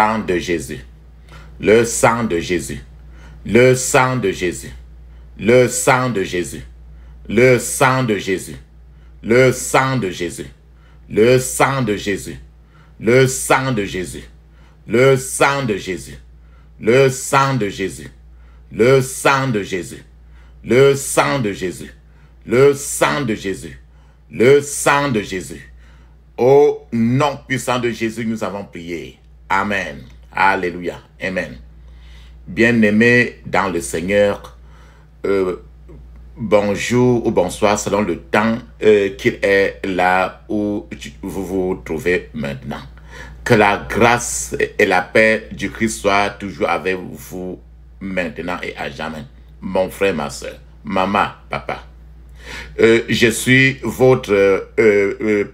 sang de Jésus, le sang de Jésus, le sang de Jésus, le sang de Jésus, le sang de Jésus, le sang de Jésus, le sang de Jésus, le sang de Jésus, le sang de Jésus, le sang de Jésus, le sang de Jésus, le sang de Jésus, le sang de Jésus, le sang de Jésus. Au nom puissant de Jésus, nous avons prié. Amen. Alléluia. Amen. Bien-aimés dans le Seigneur, bonjour ou bonsoir selon le temps qu'il est là où vous vous trouvez maintenant. Que la grâce et la paix du Christ soient toujours avec vous maintenant et à jamais. Mon frère, ma soeur, maman, papa. Je suis votre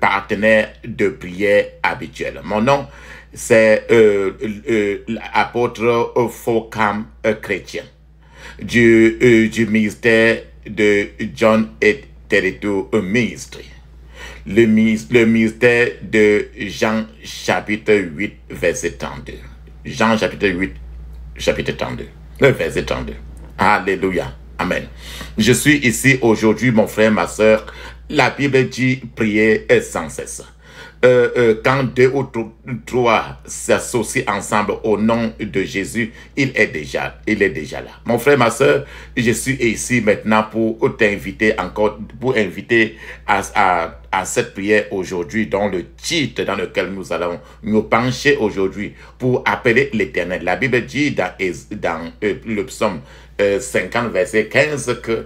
partenaire de prière habituel. Mon nom, c'est l'apôtre Focam chrétien du ministère de John et Territory Ministry. Le ministère de Jean chapitre 8 verset 32. Jean chapitre 8 chapitre 32. Verset 32. Alléluia. Amen. Je suis ici aujourd'hui, mon frère, ma soeur. La Bible dit prier sans cesse. Quand deux ou trois s'associent ensemble au nom de Jésus, il est déjà là. Mon frère, ma soeur, je suis ici maintenant pour t'inviter encore, pour inviter à cette prière aujourd'hui, dans le titre dans lequel nous allons nous pencher aujourd'hui pour appeler l'Éternel. La Bible dit dans le psaume 50 verset 15 que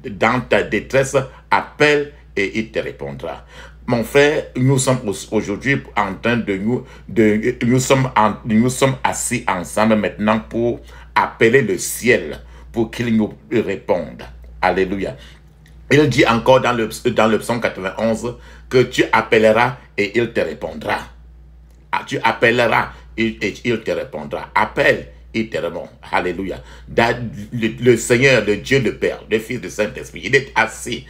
dans ta détresse, appelle et il te répondra. Mon frère, nous sommes aujourd'hui en train nous sommes assis ensemble maintenant pour appeler le ciel pour qu'il nous réponde. Alléluia. Il dit encore dans le psaume 91 que tu appelleras et il te répondra. Tu appelleras et il te répondra. Appelle. Éternellement. Alléluia. Le Seigneur, le Dieu, le Père, le Fils, le Saint-Esprit, il est assis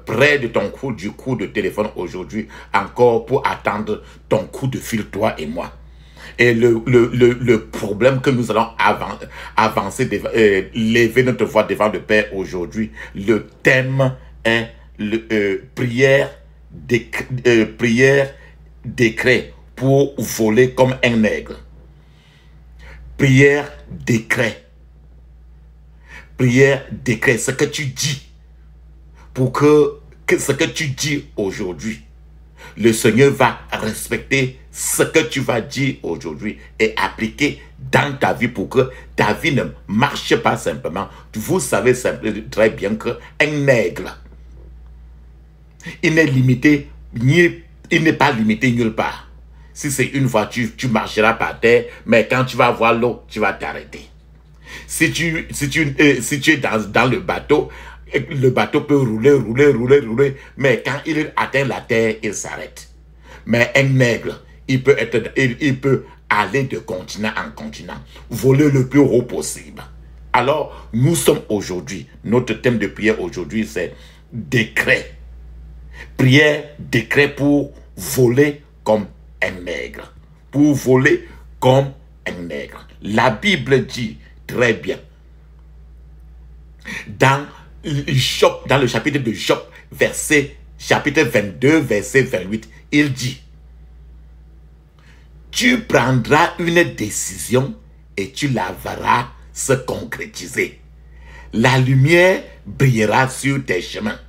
près de ton coup de téléphone aujourd'hui, encore pour attendre ton coup de fil, toi et moi. Et le problème que nous allons avancer, lever notre voix devant le Père aujourd'hui, le thème est prière décret pour voler comme un aigle. Prière, décret. Prière, décret. Ce que tu dis, pour que ce que tu dis aujourd'hui, le Seigneur va respecter ce que tu vas dire aujourd'hui et appliquer dans ta vie pour que ta vie ne marche pas simplement. Vous savez très bien qu'un aigle, il n'est pas limité nulle part. Si c'est une voiture, tu marcheras par terre, mais quand tu vas voir l'eau, tu vas t'arrêter. Si tu es dans le bateau peut rouler, mais quand il atteint la terre, il s'arrête. Mais un aigle, il peut aller de continent en continent, voler le plus haut possible. Alors, nous sommes aujourd'hui, notre thème de prière aujourd'hui, c'est décret. Prière, décret pour voler comme un aigle. Pour voler comme un aigle. La Bible dit très bien. Dans le chapitre de Job, chapitre 22, verset 28, il dit: tu prendras une décision et tu la verras se concrétiser. La lumière brillera sur tes chemins.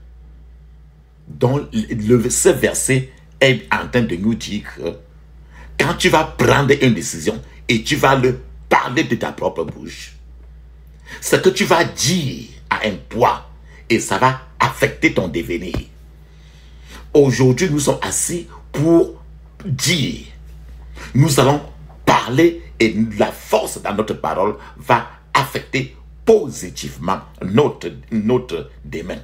Donc, ce verset est en train de nous dire que quand tu vas prendre une décision et tu vas le parler de ta propre bouche, ce que tu vas dire a un poids et ça va affecter ton devenir. Aujourd'hui, nous sommes assis pour dire. Nous allons parler et la force dans notre parole va affecter positivement notre demain.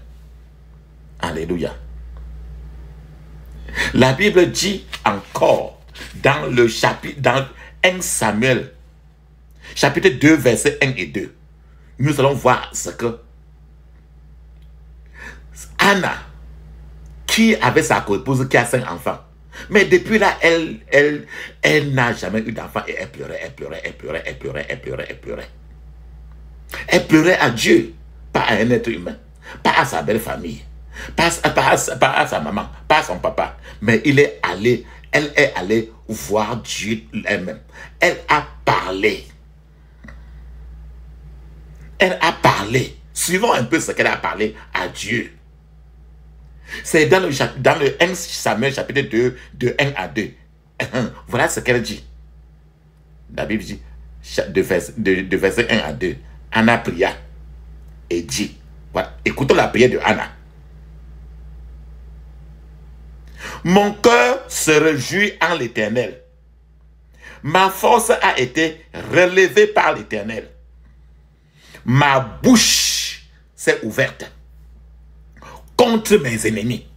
Alléluia. La Bible dit encore dans 1 Samuel, chapitre 2, versets 1 et 2, nous allons voir ce que Anna, qui avait sa co-épouse qui a 5 enfants, Mais depuis là, elle n'a jamais eu d'enfant et elle pleurait, elle pleurait, elle pleurait, elle pleurait, elle pleurait, elle pleurait. Elle pleurait à Dieu, pas à un être humain, pas à sa belle famille, pas à sa maman, pas à son papa. Mais elle est allée voir Dieu elle-même. Elle a parlé. Elle a parlé. Suivons un peu ce qu'elle a parlé à Dieu. C'est dans le 1 Samuel chapitre 2, de 1 à 2. Voilà ce qu'elle dit. La Bible dit, de verset 1 à 2. Anna pria et dit, voilà, écoutons la prière de Anna. Mon cœur se réjouit en l'Éternel. Ma force a été relevée par l'Éternel. Ma bouche s'est ouverte contre mes ennemis.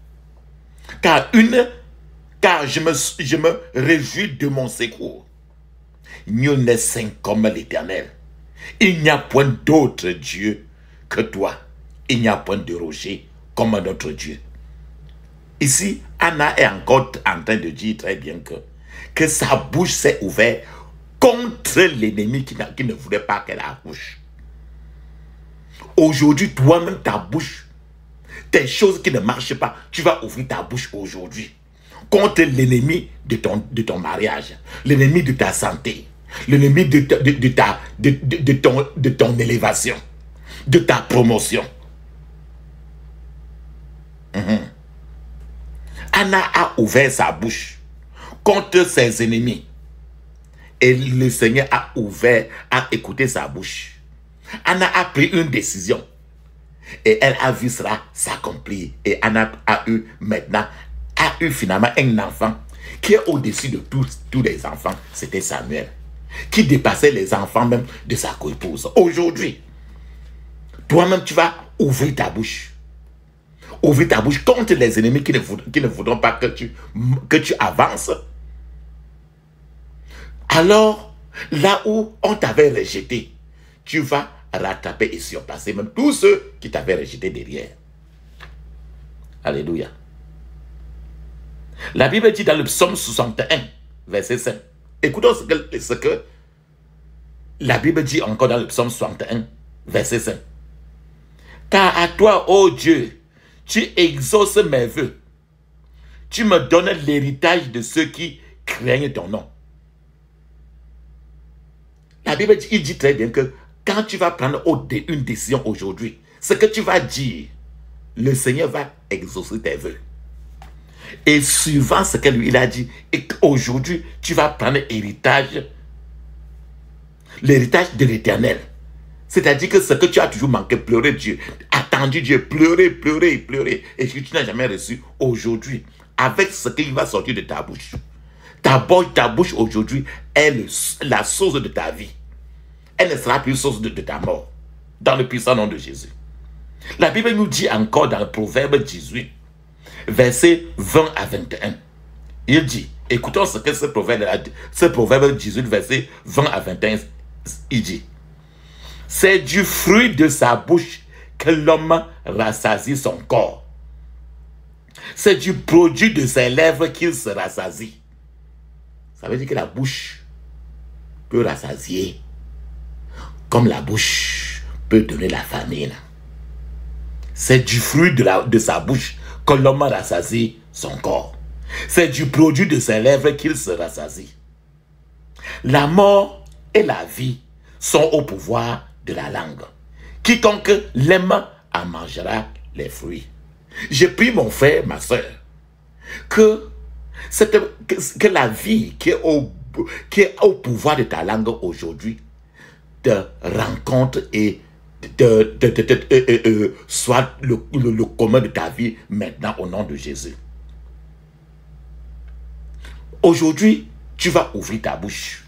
Car je me réjouis de mon secours. Nul n'est saint comme l'Éternel. Il n'y a point d'autre Dieu que toi. Il n'y a point de rocher comme notre Dieu. Ici, Anna est encore en train de dire très bien que sa bouche s'est ouverte contre l'ennemi qui ne voulait pas qu'elle accouche. Aujourd'hui, toi-même, ta bouche, tes choses qui ne marchent pas, tu vas ouvrir ta bouche aujourd'hui contre l'ennemi de ton mariage, l'ennemi de ta santé, l'ennemi de ton élévation, de ta promotion. Anna a ouvert sa bouche contre ses ennemis. Et le Seigneur a écouté sa bouche. Anna a pris une décision. Et elle a vu cela s'accomplir. Et Anna a eu finalement un enfant qui est au-dessus de tous les enfants. C'était Samuel. Qui dépassait les enfants même de sa coépouse. Aujourd'hui, toi-même tu vas ouvrir ta bouche. Ouvrir ta bouche contre les ennemis qui ne voudront pas que tu avances. Alors, là où on t'avait rejeté, tu vas rattraper et surpasser même tous ceux qui t'avaient rejeté derrière. Alléluia. La Bible dit dans le psaume 61, verset 5. Écoutons ce que la Bible dit encore dans le psaume 61, verset 5. Car à toi, ô Dieu, tu exauces mes vœux. Tu me donnes l'héritage de ceux qui craignent ton nom. La Bible dit très bien que quand tu vas prendre une décision aujourd'hui, ce que tu vas dire, le Seigneur va exaucer tes vœux. Et suivant ce que lui a dit, et aujourd'hui, tu vas prendre l'héritage de l'Éternel. C'est-à-dire que ce que tu as toujours manqué, pleurer Dieu, attendu Dieu, pleurer, et que tu n'as jamais reçu aujourd'hui, avec ce qui va sortir de ta bouche. Ta bouche aujourd'hui est la source de ta vie. Elle ne sera plus source de ta mort. Dans le puissant nom de Jésus. La Bible nous dit encore dans le Proverbe 18, versets 20 à 21. Il dit, écoutons ce que ce Proverbe 18, versets 20 à 21, il dit. C'est du fruit de sa bouche que l'homme rassasie son corps. C'est du produit de ses lèvres qu'il se rassasie. Ça veut dire que la bouche peut rassasier, comme la bouche peut donner la famine. C'est du fruit de sa bouche que l'homme rassasie son corps. C'est du produit de ses lèvres qu'il se rassasie. La mort et la vie sont au pouvoir de la langue. Quiconque l'aime en mangera les fruits. Je prie mon frère, ma soeur, que la vie qui est au pouvoir de ta langue aujourd'hui te rencontre et soit le commun de ta vie maintenant au nom de Jésus. Aujourd'hui, tu vas ouvrir ta bouche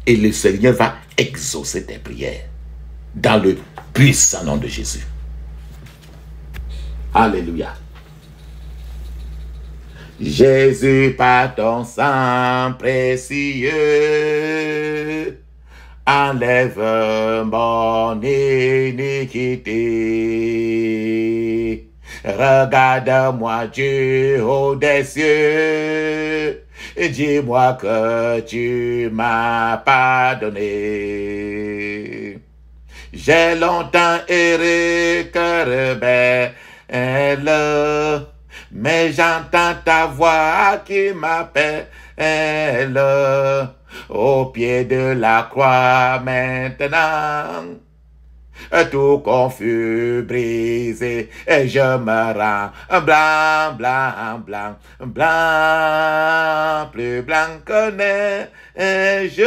et le Seigneur va exaucer tes prières dans le puissant nom de Jésus. Alléluia. Jésus, par ton sang précieux, enlève mon iniquité. Regarde-moi, Dieu, haut des cieux. Dis-moi que tu m'as pardonné. J'ai longtemps erré, cœur rebelle, mais j'entends ta voix qui m'appelle. Au pied de la croix maintenant, tout confus, brisé, et je me rends blanc, blanc, blanc, blanc, plus blanc que neige,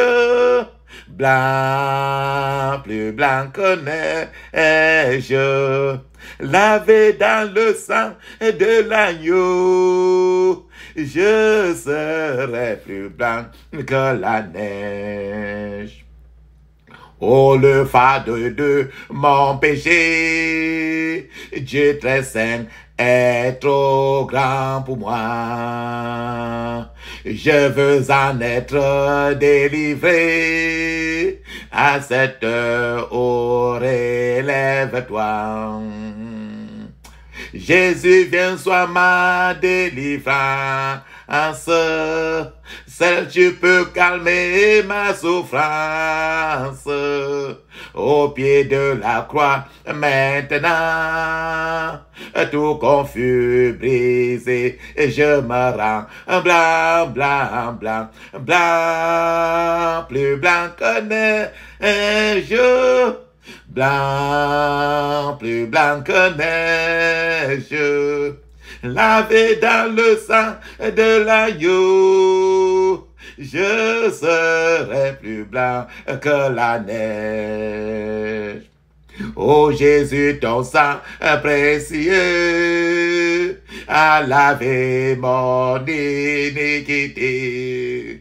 blanc, plus blanc que neige, lavé dans le sang de l'agneau, je serai plus blanc que la neige. Oh, le fardeau de mon péché, Dieu très saint est trop grand pour moi. Je veux en être délivré. À cette heure, oh, relève-toi. Jésus, viens, sois ma délivrance. Seul tu peux calmer ma souffrance. Au pied de la croix, maintenant, tout confus, brisé, et je me rends blanc, blanc, blanc, blanc, plus blanc que neige. Blanc, plus blanc que neige, lavé dans le sang de l'agneau, je serai plus blanc que la neige. Oh Jésus, ton sang précieux a lavé mon iniquité.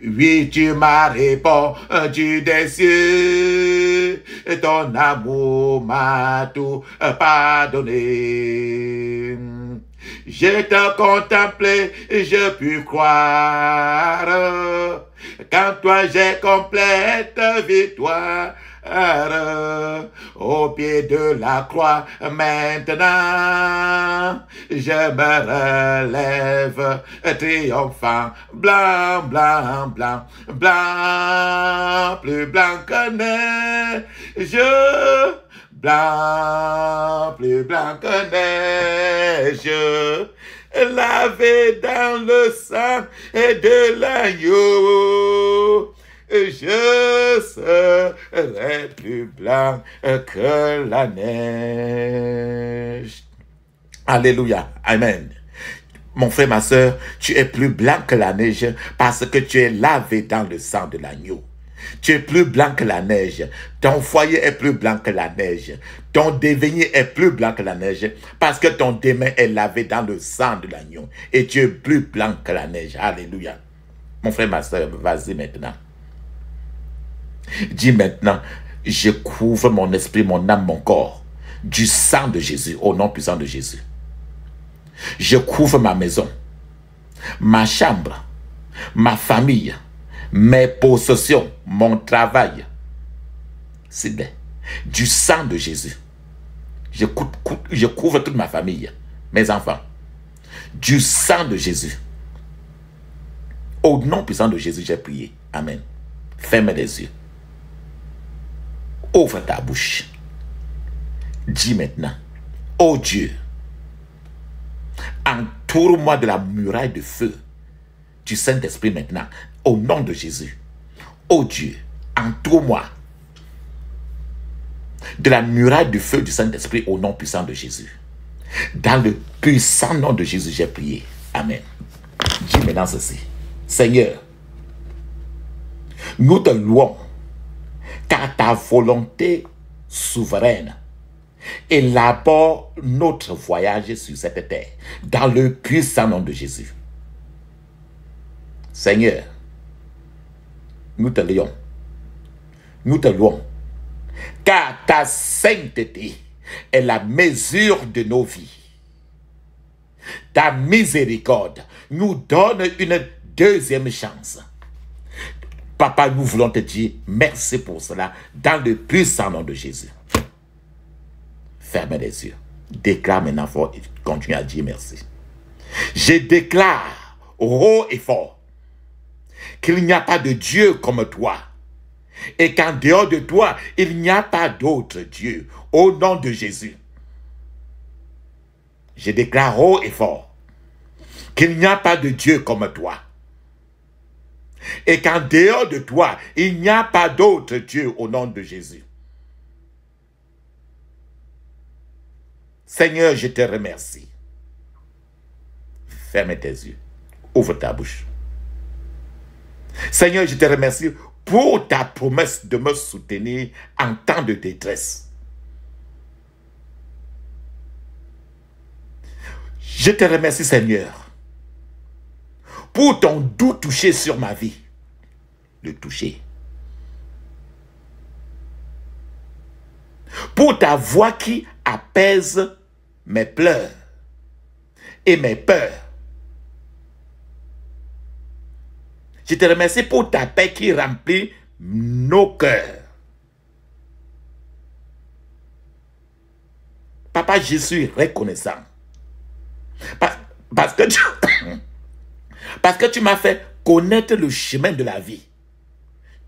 Oui, tu m'as répondu des cieux, ton amour m'a tout pardonné. Je te contemplé, je puis croire, qu'en toi j'ai complète victoire. Au pied de la croix, maintenant, je me relève, triomphant, blanc, blanc, blanc, blanc, plus blanc que neige, blanc, plus blanc que neige, lavé dans le sang de l'agneau. Je serai plus blanc que la neige. Alléluia. Amen. Mon frère, ma soeur, tu es plus blanc que la neige parce que tu es lavé dans le sang de l'agneau. Tu es plus blanc que la neige. Ton foyer est plus blanc que la neige. Ton devenir est plus blanc que la neige parce que ton demain est lavé dans le sang de l'agneau. Et tu es plus blanc que la neige. Alléluia. Mon frère, ma soeur, vas-y maintenant. Dis maintenant, je couvre mon esprit, mon âme, mon corps du sang de Jésus, au nom puissant de Jésus. Je couvre ma maison, ma chambre, ma famille, mes possessions, mon travail. C'est du sang de Jésus. Je couvre toute ma famille, mes enfants. Du sang de Jésus. Au nom puissant de Jésus, j'ai prié. Amen. Ferme les yeux. Ouvre ta bouche. Dis maintenant, oh Dieu, entoure-moi de la muraille de feu du Saint-Esprit maintenant, au nom de Jésus. Oh Dieu, entoure-moi de la muraille de feu du Saint-Esprit au nom puissant de Jésus. Dans le puissant nom de Jésus, j'ai prié. Amen. Dis maintenant ceci. Seigneur, nous te louons car ta volonté souveraine élabore notre voyage sur cette terre dans le puissant nom de Jésus. Seigneur, nous te louons. Nous te louons car ta sainteté est la mesure de nos vies. Ta miséricorde nous donne une deuxième chance. Papa, nous voulons te dire merci pour cela dans le puissant nom de Jésus. Fermez les yeux. Déclare maintenant fort et continue à dire merci. Je déclare haut et fort qu'il n'y a pas de Dieu comme toi et qu'en dehors de toi, il n'y a pas d'autre Dieu. Au nom de Jésus, je déclare haut et fort qu'il n'y a pas de Dieu comme toi et qu'en dehors de toi, il n'y a pas d'autre Dieu au nom de Jésus. Seigneur, je te remercie. Ferme tes yeux. Ouvre ta bouche. Seigneur, je te remercie pour ta promesse de me soutenir en temps de détresse. Je te remercie, Seigneur, pour ton doux toucher sur ma vie. Le toucher. Pour ta voix qui apaise mes pleurs et mes peurs. Je te remercie pour ta paix qui remplit nos cœurs. Papa, je suis reconnaissant. Parce que tu m'as fait connaître le chemin de la vie.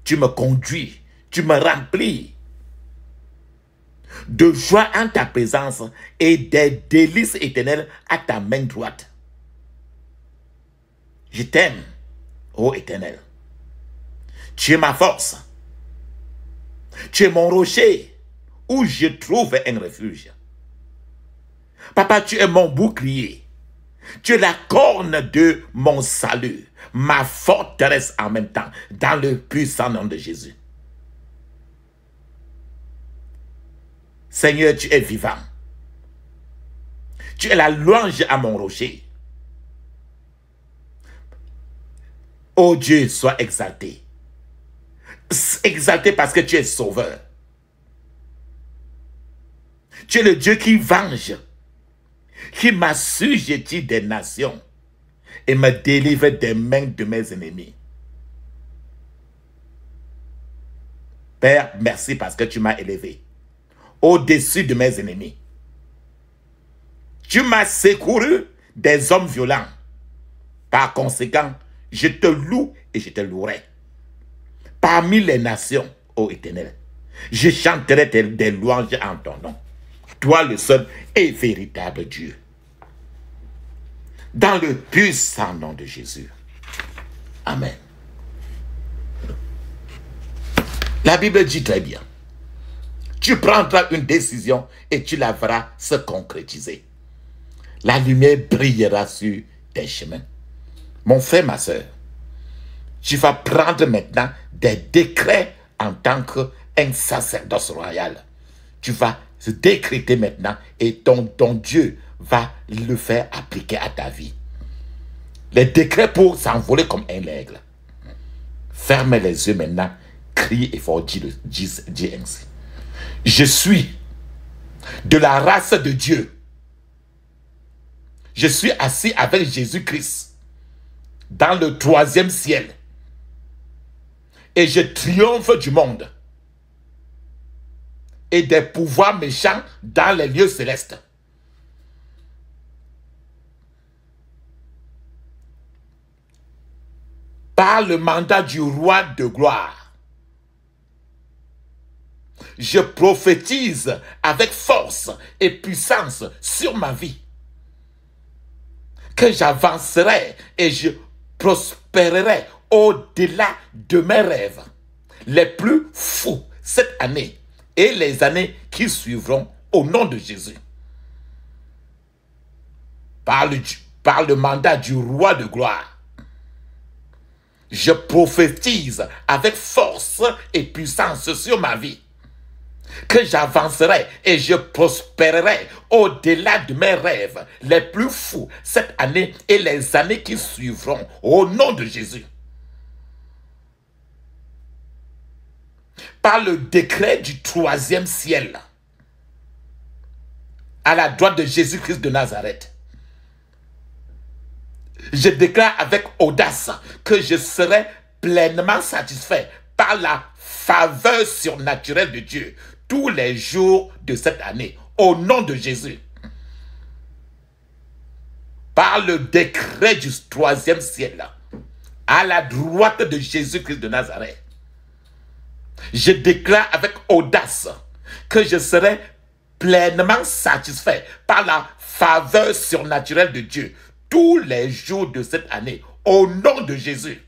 Tu me conduis, tu me remplis de joie en ta présence et des délices éternelles à ta main droite. Je t'aime, ô Éternel. Tu es ma force. Tu es mon rocher où je trouve un refuge. Papa, tu es mon bouclier. Tu es la corne de mon salut, ma forteresse en même temps, dans le puissant nom de Jésus. Seigneur, tu es vivant. Tu es la louange à mon rocher. Oh Dieu, sois exalté. Exalté parce que tu es sauveur. Tu es le Dieu qui venge, qui m'assujettit des nations et me délivre des mains de mes ennemis. Père, merci parce que tu m'as élevé au-dessus de mes ennemis. Tu m'as secouru des hommes violents. Par conséquent, je te loue et je te louerai. Parmi les nations, ô Éternel, je chanterai des louanges en ton nom. Toi le seul et véritable Dieu. Dans le puissant nom de Jésus. Amen. La Bible dit très bien. Tu prendras une décision et tu la verras se concrétiser. La lumière brillera sur tes chemins. Mon frère, ma soeur, tu vas prendre maintenant des décrets en tant qu'un sacerdoce royal. Tu vas se décréter maintenant et ton Dieu va le faire appliquer à ta vie. Les décrets pour s'envoler comme un aigle. Ferme les yeux maintenant, crie et fort, dis ainsi. Je suis de la race de Dieu. Je suis assis avec Jésus-Christ dans le 3e ciel. Et je triomphe du monde et des pouvoirs méchants dans les lieux célestes. Par le mandat du roi de gloire, je prophétise avec force et puissance sur ma vie que j'avancerai et je prospérerai au-delà de mes rêves les plus fous cette année et les années qui suivront au nom de Jésus. Par le mandat du roi de gloire, je prophétise avec force et puissance sur ma vie que j'avancerai et je prospérerai au-delà de mes rêves les plus fous cette année et les années qui suivront au nom de Jésus. Par le décret du 3e ciel, à la droite de Jésus-Christ de Nazareth, je déclare avec audace que je serai pleinement satisfait par la faveur surnaturelle de Dieu tous les jours de cette année, au nom de Jésus. par le décret du 3e ciel, à la droite de Jésus-Christ de Nazareth, je déclare avec audace que je serai pleinement satisfait par la faveur surnaturelle de Dieu tous les jours de cette année, au nom de Jésus.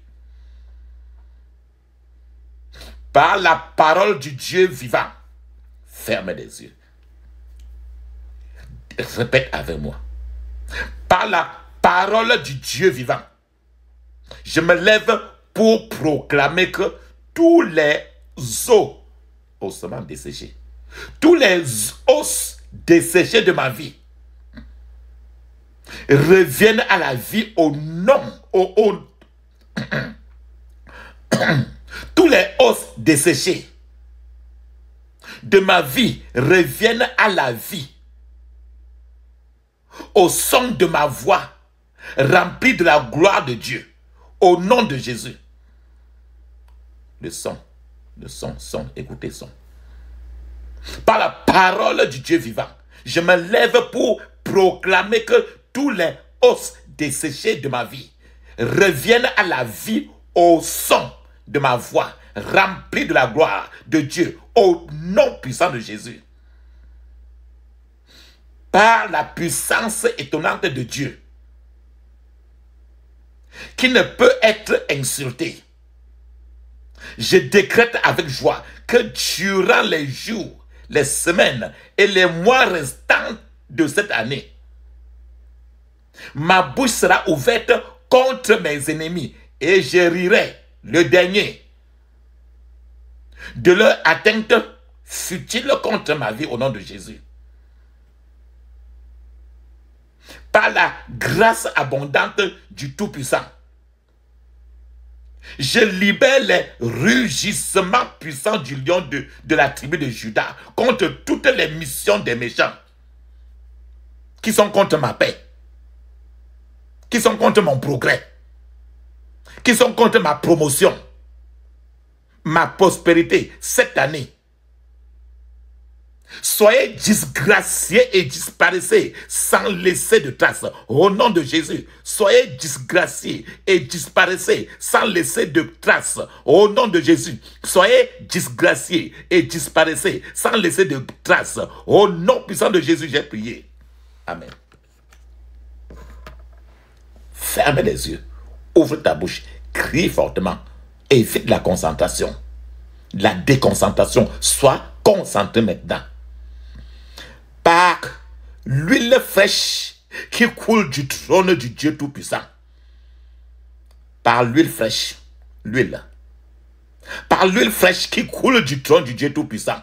Par la parole du Dieu vivant, fermez les yeux. Répète avec moi. Par la parole du Dieu vivant, je me lève pour proclamer que tous les ossements desséchés, tous les os desséchés de ma vie reviennent à la vie au nom, tous les os desséchés de ma vie reviennent à la vie au son de ma voix remplie de la gloire de Dieu, au nom de Jésus. Le son, écoutez son. Par la parole du Dieu vivant, je me lève pour proclamer que tous les os desséchés de ma vie reviennent à la vie au son de ma voix remplie de la gloire de Dieu, au nom puissant de Jésus. Par la puissance étonnante de Dieu, qui ne peut être insultée, je décrète avec joie que durant les jours, les semaines et les mois restants de cette année, ma bouche sera ouverte contre mes ennemis et je rirai le dernier de leur atteinte futile contre ma vie au nom de Jésus. Par la grâce abondante du Tout-Puissant, je libère les rugissements puissants du lion de la tribu de Juda contre toutes les missions des méchants qui sont contre ma paix, qui sont contre mon progrès, qui sont contre ma promotion, ma prospérité cette année. Soyez disgraciés et disparaissez sans laisser de traces. Au nom de Jésus, soyez disgraciés et disparaissez sans laisser de traces. Au nom de Jésus, soyez disgraciés et disparaissez sans laisser de traces. Au nom puissant de Jésus, j'ai prié. Amen. Ferme les yeux, ouvre ta bouche, crie fortement, évite la concentration, la déconcentration. Sois concentré maintenant. Par l'huile fraîche qui coule du trône du Dieu Tout-Puissant. Par l'huile fraîche, l'huile. Par l'huile fraîche qui coule du trône du Dieu Tout-Puissant.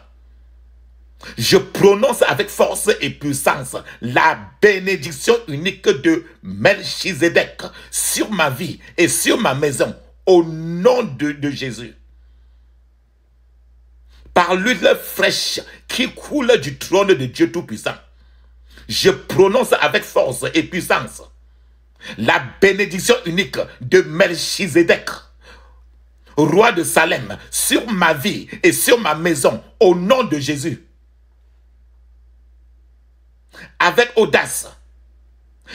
Je prononce avec force et puissance la bénédiction unique de Melchizedek sur ma vie et sur ma maison au nom de Jésus. Par l'huile fraîche qui coule du trône de Dieu Tout-Puissant, je prononce avec force et puissance la bénédiction unique de Melchizedek, roi de Salem, sur ma vie et sur ma maison, au nom de Jésus. Avec audace,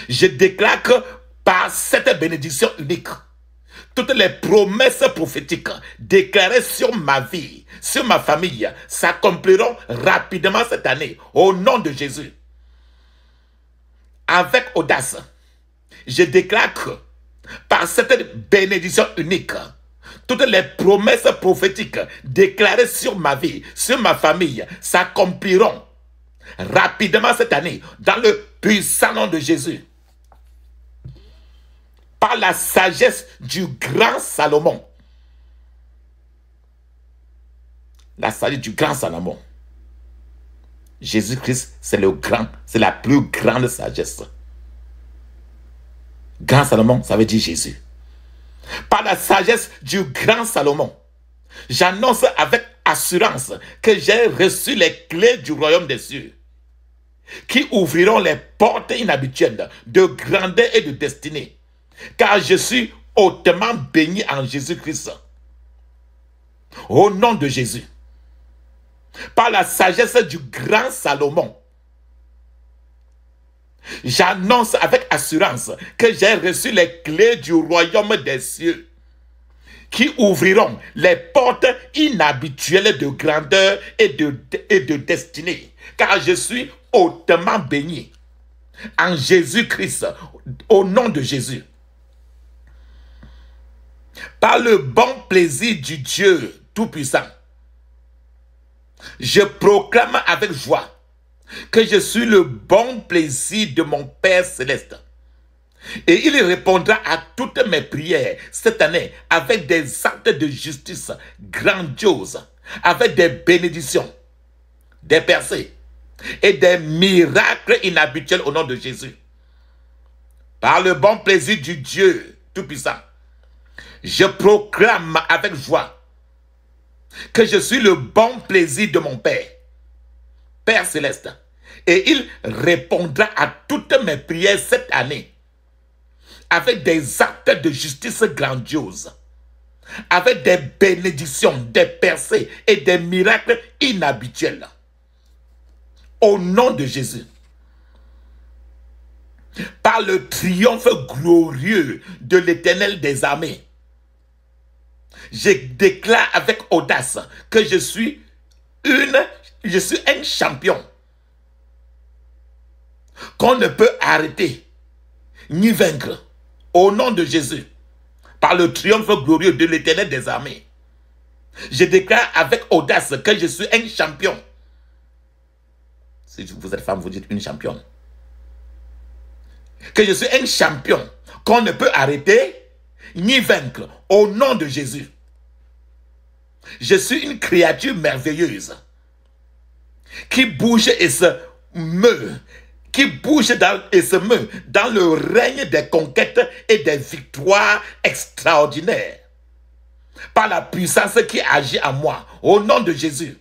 je déclare que par cette bénédiction unique, toutes les promesses prophétiques déclarées sur ma vie, sur ma famille, s'accompliront rapidement cette année, au nom de Jésus. Avec audace, je déclare que par cette bénédiction unique, toutes les promesses prophétiques déclarées sur ma vie, sur ma famille, s'accompliront rapidement cette année, dans le puissant nom de Jésus. Par la sagesse du grand Salomon. La sagesse du grand Salomon. Jésus-Christ, c'est la plus grande sagesse. Grand Salomon, ça veut dire Jésus. Par la sagesse du grand Salomon, j'annonce avec assurance que j'ai reçu les clés du royaume des cieux, qui ouvriront les portes inhabituelles de grandeur et de destinée. Car je suis hautement béni en Jésus-Christ. Au nom de Jésus. Par la sagesse du grand Salomon, J'annonce avec assurance que j'ai reçu les clés du royaume des cieux qui ouvriront les portes inhabituelles de grandeur et de destinée. Car je suis hautement béni en Jésus-Christ, au nom de Jésus. Par le bon plaisir du Dieu Tout-Puissant, je proclame avec joie que je suis le bon plaisir de mon Père Céleste. Et il répondra à toutes mes prières cette année avec des actes de justice grandioses, avec des bénédictions, des percées et des miracles inhabituels au nom de Jésus. Par le bon plaisir du Dieu Tout-Puissant, je proclame avec joie que je suis le bon plaisir de mon Père, Père Céleste. Et il répondra à toutes mes prières cette année avec des actes de justice grandioses, avec des bénédictions, des percées et des miracles inhabituels. Au nom de Jésus. Par le triomphe glorieux de l'Éternel des armées, je déclare avec audace que je suis un champion qu'on ne peut arrêter ni vaincre. Au nom de Jésus, par le triomphe glorieux de l'Éternel des armées, je déclare avec audace que je suis un champion. Si vous êtes femme, vous dites une championne. Que je suis un champion qu'on ne peut arrêter ni vaincre. Au nom de Jésus. Je suis une créature merveilleuse qui bouge et se meut, et se meut dans le règne des conquêtes et des victoires extraordinaires. Par la puissance qui agit en moi. Au nom de Jésus.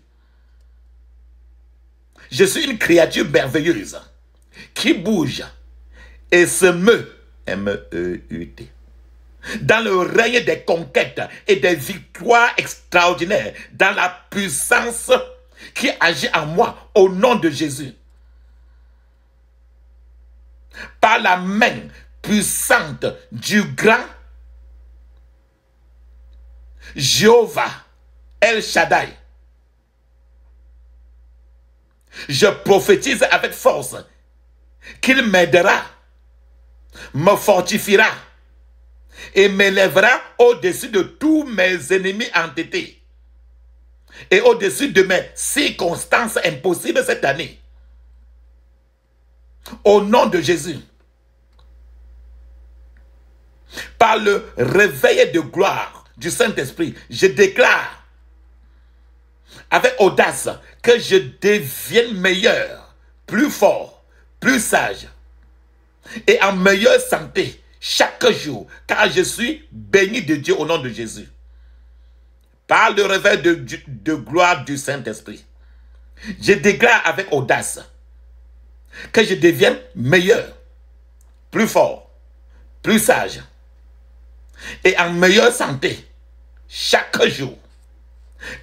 Je suis une créature merveilleuse qui bouge et se meut, M-E-U-T, dans le règne des conquêtes et des victoires extraordinaires, dans la puissance qui agit en moi, au nom de Jésus. Par la main puissante du grand Jéhovah, El Shaddai, je prophétise avec force qu'il m'aidera, me fortifiera et m'élèvera au-dessus de tous mes ennemis entêtés et au-dessus de mes circonstances impossibles cette année. Au nom de Jésus. Par le réveil de gloire du Saint-Esprit, je déclare avec audace que je devienne meilleur, plus fort, plus sage et en meilleure santé chaque jour, car je suis béni de Dieu au nom de Jésus. Par le réveil de gloire du Saint-Esprit, je déclare avec audace que je devienne meilleur, plus fort, plus sage et en meilleure santé chaque jour,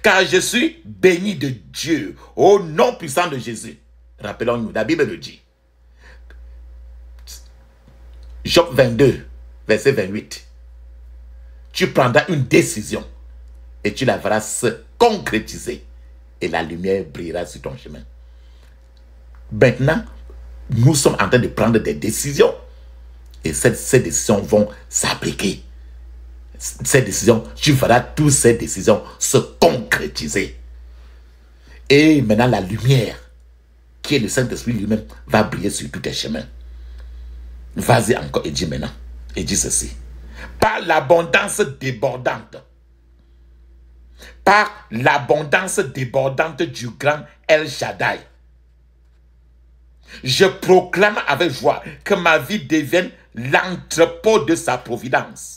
car je suis béni de Dieu au nom puissant de Jésus. Rappelons-nous, la Bible le dit. Job 22, verset 28. Tu prendras une décision et tu la verras se concrétiser et la lumière brillera sur ton chemin. Maintenant, nous sommes en train de prendre des décisions et ces décisions vont s'appliquer. Ces décisions, tu verras toutes ces décisions se concrétiser. Et maintenant, la lumière, qui est le Saint-Esprit lui-même, va briller sur tous tes chemins. Vas-y encore et dis maintenant. Et dis ceci. Par l'abondance débordante. Par l'abondance débordante du grand El Shaddai. Je proclame avec joie que ma vie devienne l'entrepôt de sa providence.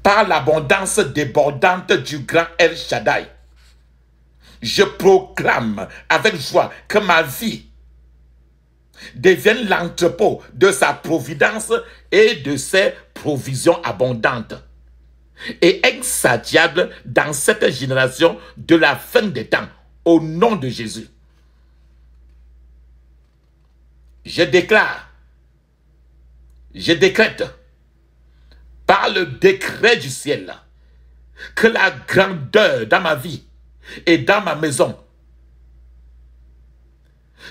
Par l'abondance débordante du grand El Shaddai, je proclame avec joie que ma vie devienne l'entrepôt de sa providence et de ses provisions abondantes et insatiables dans cette génération de la fin des temps, au nom de Jésus. je déclare, je décrète, par le décret du ciel, que la grandeur dans ma vie et dans ma maison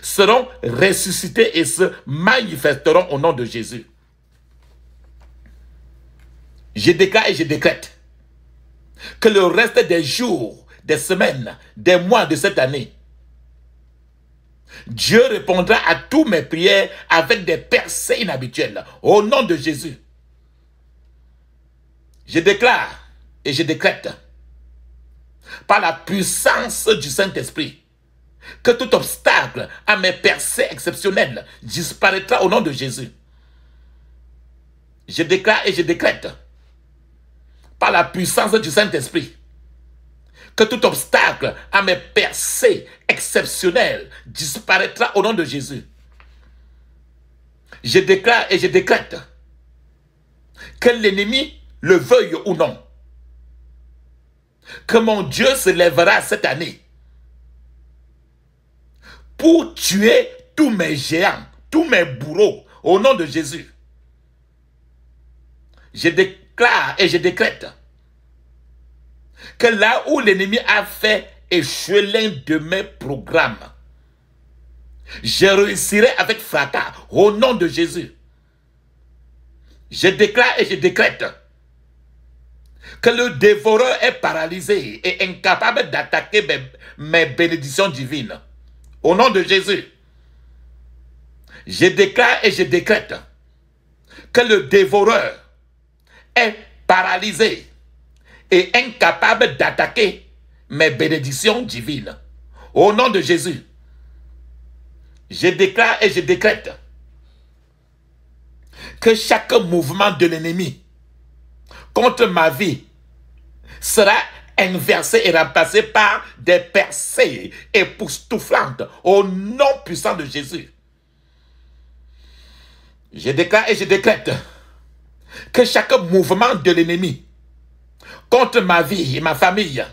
seront ressuscités et se manifesteront au nom de Jésus. Je déclare et je décrète que le reste des jours, des semaines, des mois de cette année, Dieu répondra à toutes mes prières avec des percées inhabituelles au nom de Jésus. Je déclare et je décrète par la puissance du Saint-Esprit que tout obstacle à mes percées exceptionnelles disparaîtra au nom de Jésus. Je déclare et je décrète par la puissance du Saint-Esprit que tout obstacle à mes percées exceptionnelles disparaîtra au nom de Jésus. Je déclare et je décrète que l'ennemi le veuille ou non, que mon Dieu se lèvera cette année pour tuer tous mes géants, tous mes bourreaux, au nom de Jésus. Je déclare et je décrète que là où l'ennemi a fait échouer l'un de mes programmes, je réussirai avec fracas, au nom de Jésus. Je déclare et je décrète que le dévoreur est paralysé et incapable d'attaquer mes bénédictions divines. Au nom de Jésus, je déclare et je décrète que le dévoreur est paralysé et incapable d'attaquer mes bénédictions divines. Au nom de Jésus, je déclare et je décrète que chaque mouvement de l'ennemi contre ma vie sera inversé et remplacé par des percées époustouflantes au nom puissant de Jésus. Je déclare et je décrète que chaque mouvement de l'ennemi contre ma vie et ma famille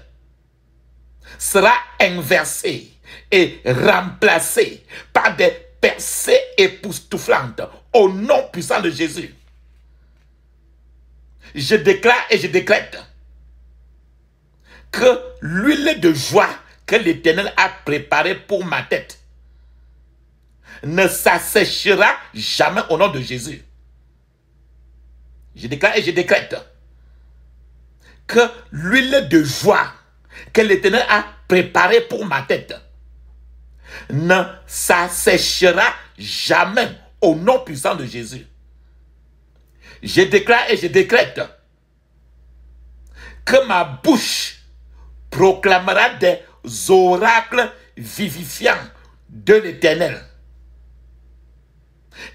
sera inversé et remplacé par des percées époustouflantes au nom puissant de Jésus. Je déclare et je décrète que l'huile de joie que l'Éternel a préparée pour ma tête ne s'asséchera jamais au nom de Jésus. Je déclare et je décrète que l'huile de joie que l'Éternel a préparée pour ma tête ne s'asséchera jamais au nom puissant de Jésus. Je déclare et je décrète que ma bouche proclamera des oracles vivifiants de l'Éternel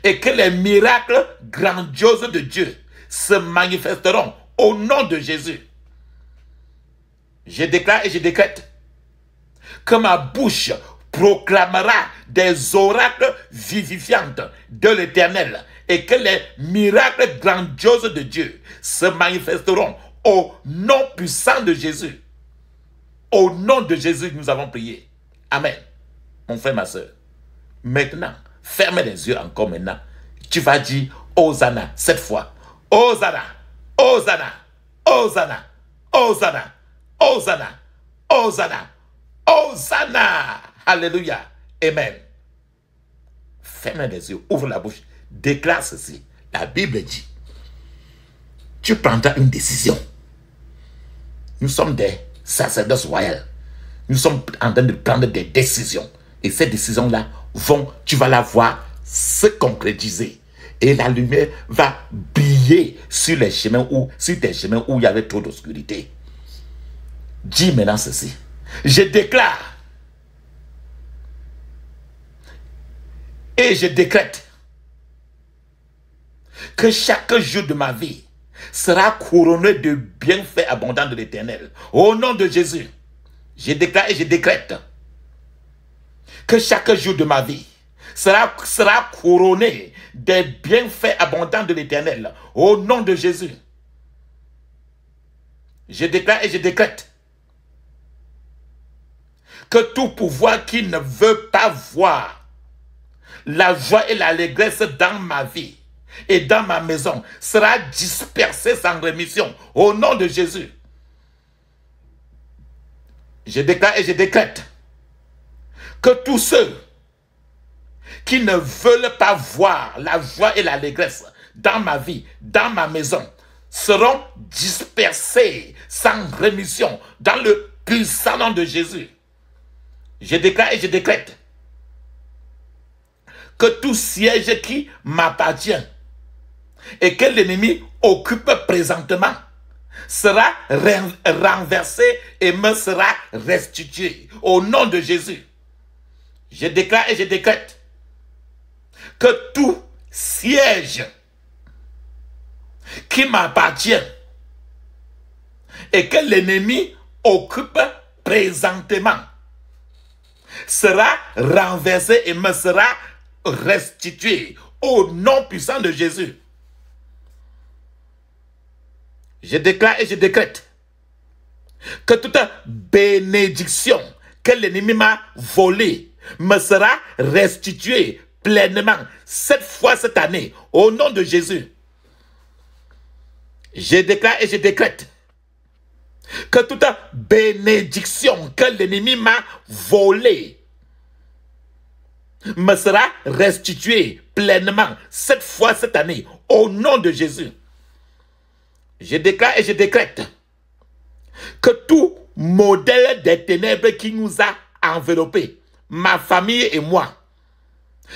et que les miracles grandioses de Dieu se manifesteront au nom de Jésus. Je déclare et je décrète que ma bouche proclamera des oracles vivifiants de l'Éternel et que les miracles grandioses de Dieu se manifesteront au nom puissant de Jésus. Au nom de Jésus, nous avons prié. Amen. Mon frère, ma soeur. Maintenant, fermez les yeux encore maintenant. Tu vas dire Hosanna cette fois. Hosanna, Hosanna, Hosanna, Hosanna, Hosanna, Hosanna, Hosanna. Alléluia. Amen. Fermez les yeux, ouvre la bouche. Déclare ceci. La Bible dit, tu prendras une décision. Nous sommes des sacerdoces royaux. Nous sommes en train de prendre des décisions. Et ces décisions-là tu vas la voir se concrétiser. Et la lumière va briller sur les chemins sur tes chemins où il y avait trop d'obscurité. Dis maintenant ceci. Je déclare et je décrète que chaque jour de ma vie sera couronné de bienfaits abondants de l'Éternel. Au nom de Jésus, je déclare et je décrète que chaque jour de ma vie sera couronné des bienfaits abondants de l'Éternel. Au nom de Jésus, je déclare et je décrète que tout pouvoir qui ne veut pas voir la joie et l'allégresse dans ma vie et dans ma maison sera dispersée sans rémission au nom de Jésus. Je déclare et je décrète que tous ceux qui ne veulent pas voir la joie et l'allégresse dans ma vie, dans ma maison, seront dispersés sans rémission dans le puissant nom de Jésus. Je déclare et je décrète que tout siège qui m'appartient et que l'ennemi occupe présentement sera renversé et me sera restitué au nom de Jésus. Je déclare et je décrète que tout siège qui m'appartient et que l'ennemi occupe présentement sera renversé et me sera restitué au nom puissant de Jésus. Je déclare et je décrète que toute bénédiction que l'ennemi m'a volée me sera restituée pleinement cette fois cette année au nom de Jésus. Je déclare et je décrète que toute bénédiction que l'ennemi m'a volée me sera restituée pleinement cette fois cette année au nom de Jésus. Je déclare et je décrète que tout modèle des ténèbres qui nous a enveloppés, ma famille et moi,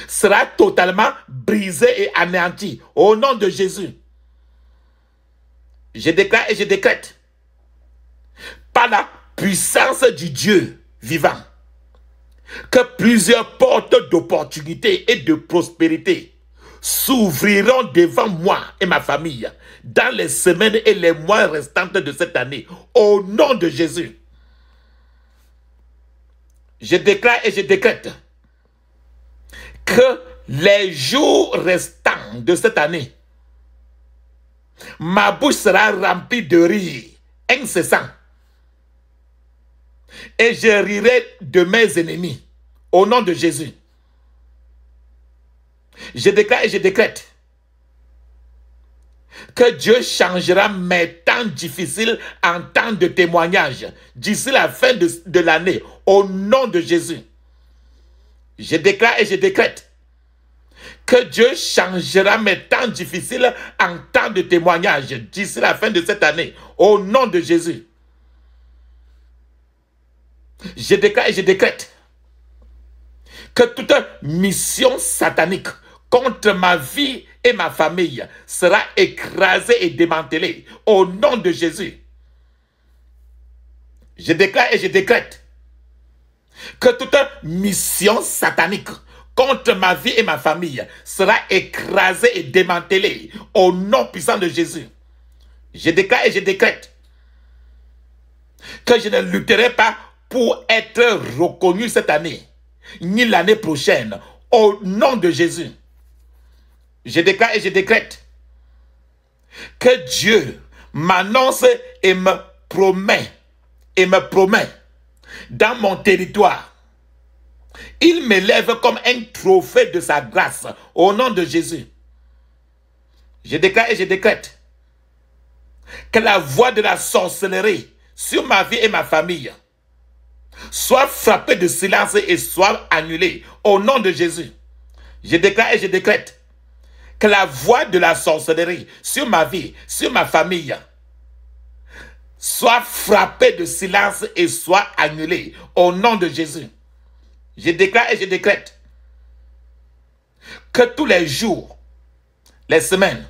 sera totalement brisé et anéanti au nom de Jésus. Je déclare et je décrète par la puissance du Dieu vivant que plusieurs portes d'opportunité et de prospérité s'ouvriront devant moi et ma famille dans les semaines et les mois restantes de cette année au nom de Jésus. Je déclare et je décrète que les jours restants de cette année, ma bouche sera remplie de rire incessant et je rirai de mes ennemis au nom de Jésus. Je déclare et je décrète que Dieu changera mes temps difficiles en temps de témoignage d'ici la fin de l'année au nom de Jésus. Je déclare et je décrète que Dieu changera mes temps difficiles en temps de témoignage d'ici la fin de cette année au nom de Jésus. Je déclare et je décrète que toute mission satanique contre ma vie et ma famille sera écrasée et démantelée au nom de Jésus. Je déclare et je décrète que toute mission satanique contre ma vie et ma famille sera écrasée et démantelée au nom puissant de Jésus. Je déclare et je décrète que je ne lutterai pas pour être reconnu cette année, ni l'année prochaine, au nom de Jésus. Je déclare et je décrète que Dieu m'annonce et me promet dans mon territoire. Il m'élève comme un trophée de sa grâce au nom de Jésus. Je déclare et je décrète que la voix de la sorcellerie sur ma vie et ma famille soit frappée de silence et soit annulée au nom de Jésus. Je déclare et je décrète que la voix de la sorcellerie sur ma vie, sur ma famille, soit frappée de silence et soit annulée au nom de Jésus. Je déclare et je décrète que tous les jours, les semaines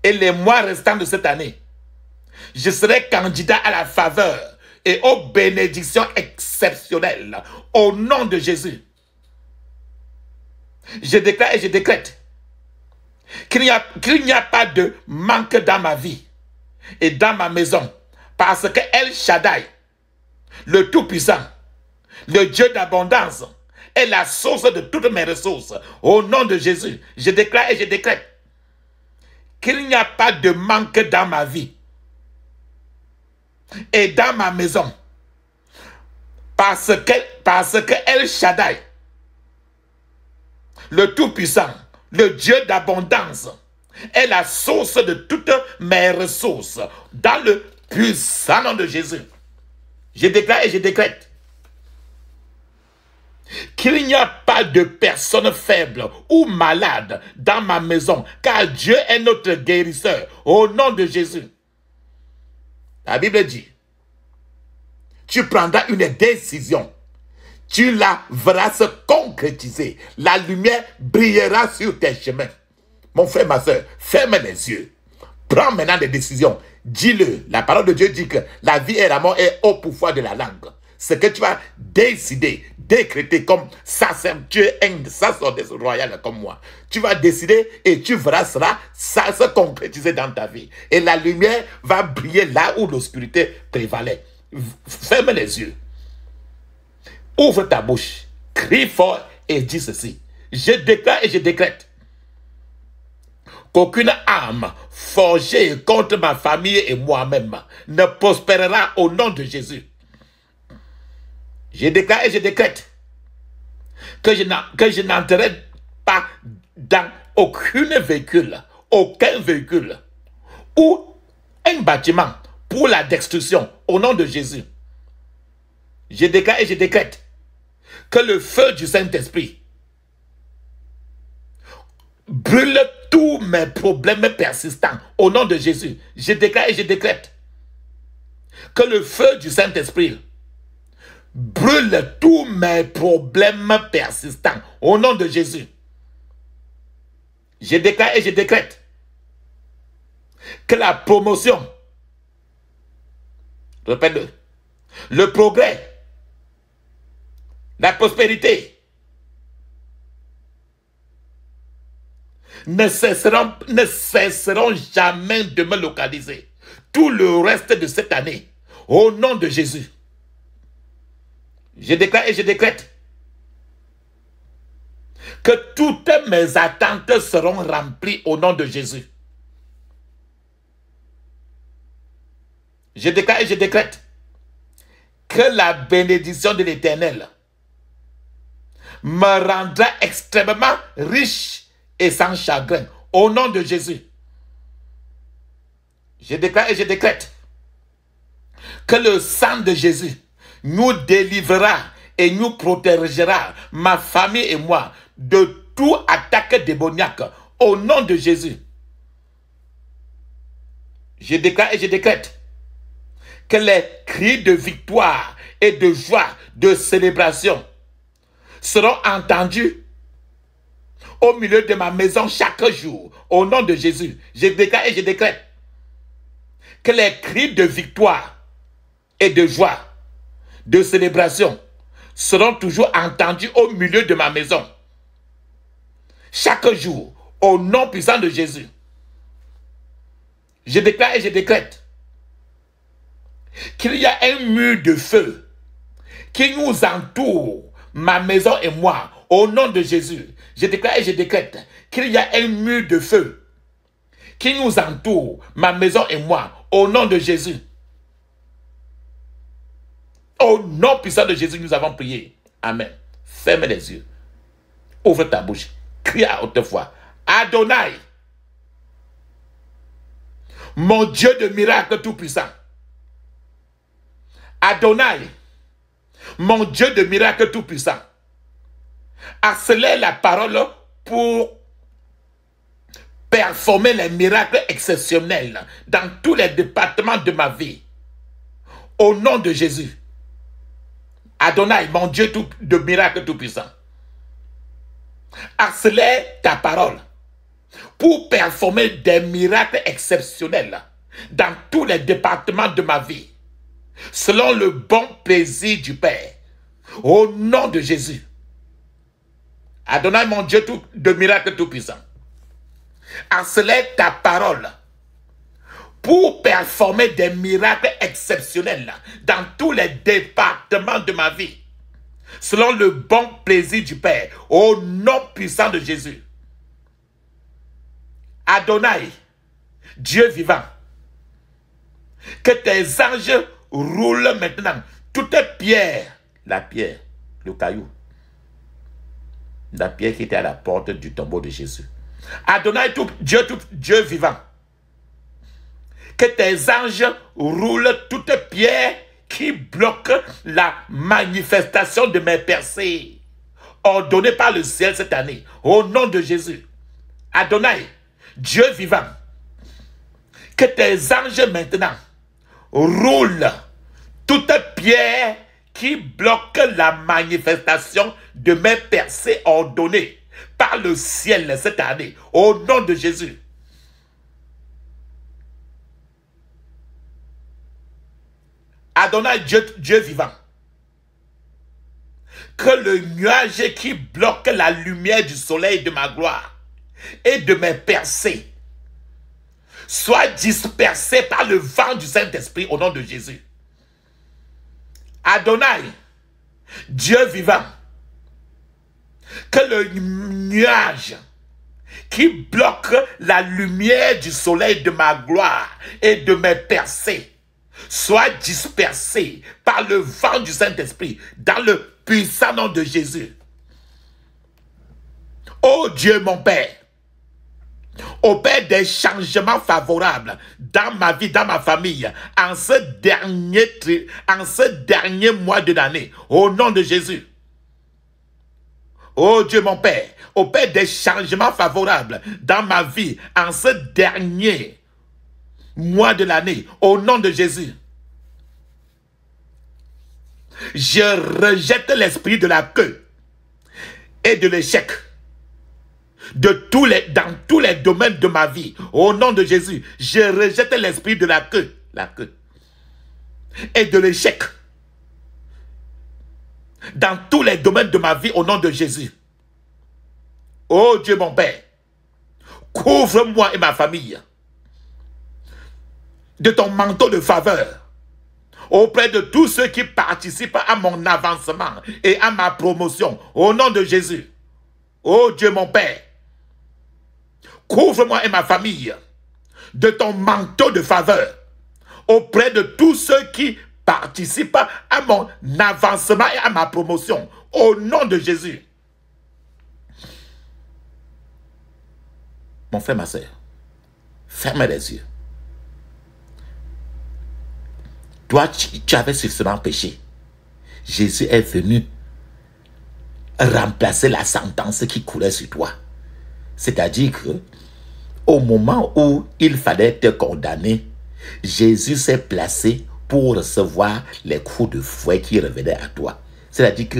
et les mois restants de cette année, je serai candidat à la faveur et aux bénédictions exceptionnelles au nom de Jésus. Je déclare et je décrète qu'il n'y a pas de manque dans ma vie et dans ma maison parce que El Shaddai, le Tout-Puissant, le Dieu d'abondance, est la source de toutes mes ressources. Au nom de Jésus, je déclare et je décrète qu'il n'y a pas de manque dans ma vie et dans ma maison parce que El Shaddai, le Tout-Puissant, le Dieu d'abondance, est la source de toutes mes ressources. Dans le puissant nom de Jésus, je déclare et je décrète qu'il n'y a pas de personne faible ou malade dans ma maison, car Dieu est notre guérisseur. Au nom de Jésus. La Bible dit, tu prendras une décision. Tu la verras se concrétiser. La lumière brillera sur tes chemins. Mon frère, ma soeur, ferme les yeux. Prends maintenant des décisions. Dis-le. La parole de Dieu dit que la vie et la mort est au pouvoir de la langue. Ce que tu vas décider, décréter comme sacerdoce, tu es un sacerdoce royal comme moi. Tu vas décider et tu verras cela, ça se concrétiser dans ta vie. Et la lumière va briller là où l'obscurité prévalait. Ferme les yeux. Ouvre ta bouche. Crie fort et dis ceci. Je déclare et je décrète qu'aucune âme forgée contre ma famille et moi-même ne prospérera au nom de Jésus. Je déclare et je décrète que je n'entrerai pas dans aucun véhicule ou un bâtiment pour la destruction au nom de Jésus. Je déclare et je décrète que le feu du Saint-Esprit brûle tous mes problèmes persistants au nom de Jésus. Je déclare et je décrète que le feu du Saint-Esprit brûle tous mes problèmes persistants au nom de Jésus. Je déclare et je décrète que la promotion, répète-le, le progrès, la prospérité ne cesseront jamais de me localiser tout le reste de cette année au nom de Jésus. Je déclare et je décrète que toutes mes attentes seront remplies au nom de Jésus. Je déclare et je décrète que la bénédiction de l'Éternel me rendra extrêmement riche et sans chagrin au nom de Jésus. Je déclare et je décrète que le sang de Jésus nous délivrera et nous protégera, ma famille et moi, de toute attaque démoniaque au nom de Jésus. Je déclare et je décrète que les cris de victoire et de joie, de célébration seront entendus au milieu de ma maison chaque jour au nom de Jésus. Je déclare et je décrète que les cris de victoire et de joie, de célébration seront toujours entendus au milieu de ma maison chaque jour au nom puissant de Jésus. Je déclare et je décrète qu'il y a un mur de feu qui nous entoure, ma maison et moi, au nom de Jésus. Je déclare et je décrète qu'il y a un mur de feu qui nous entoure, ma maison et moi, au nom de Jésus. Au nom puissant de Jésus, nous avons prié. Amen. Ferme les yeux. Ouvre ta bouche. Crie à haute voix. Adonai, mon Dieu de miracles tout-puissant. Adonai, mon Dieu de miracles tout-puissant. Accélère la parole pour performer les miracles exceptionnels dans tous les départements de ma vie. Au nom de Jésus. Adonai, mon Dieu de miracles tout-puissant. Accélère ta parole pour performer des miracles exceptionnels dans tous les départements de ma vie, selon le bon plaisir du Père. Au nom de Jésus. Adonai, mon Dieu de miracles tout-puissant. Accélère ta parole pour performer des miracles exceptionnels dans tous les départements de ma vie, selon le bon plaisir du Père, au nom puissant de Jésus. Adonai, Dieu vivant, que tes anges roulent maintenant toute pierre, la pierre, le caillou, La pierre qui était à la porte du tombeau de Jésus. Adonai, Dieu vivant, que tes anges roulent toute pierre qui bloque la manifestation de mes percées ordonnées par le ciel cette année, au nom de Jésus. Adonai, Dieu vivant, que tes anges maintenant roulent toute pierre qui bloque la manifestation de mes percées ordonnées par le ciel cette année, au nom de Jésus. Adonai, Dieu vivant, que le nuage qui bloque la lumière du soleil de ma gloire et de mes percées soit dispersé par le vent du Saint-Esprit au nom de Jésus. Adonai, Dieu vivant, que le nuage qui bloque la lumière du soleil de ma gloire et de mes percées soit dispersé par le vent du Saint-Esprit dans le puissant nom de Jésus. Ô Dieu mon Père, opère des changements favorables dans ma vie, dans ma famille, en ce dernier mois de l'année, au nom de Jésus. Ô Dieu mon Père, opère des changements favorables dans ma vie, en ce dernier mois de l'année, au nom de Jésus. Je rejette l'esprit de la queue et de l'échec dans tous les domaines de ma vie. Au nom de Jésus, je rejette l'esprit de la queue et de l'échec dans tous les domaines de ma vie au nom de Jésus. Oh Dieu mon Père, couvre-moi et ma famille de ton manteau de faveur auprès de tous ceux qui participent à mon avancement et à ma promotion au nom de Jésus. Oh Dieu mon Père, couvre-moi et ma famille de ton manteau de faveur auprès de tous ceux qui participent à mon avancement et à ma promotion au nom de Jésus. Mon frère, ma soeur, ferme les yeux. Toi, tu avais suffisamment péché. Jésus est venu remplacer la sentence qui coulait sur toi. C'est-à-dire que au moment où il fallait te condamner, Jésus s'est placé pour recevoir les coups de fouet qui revenaient à toi. C'est-à-dire que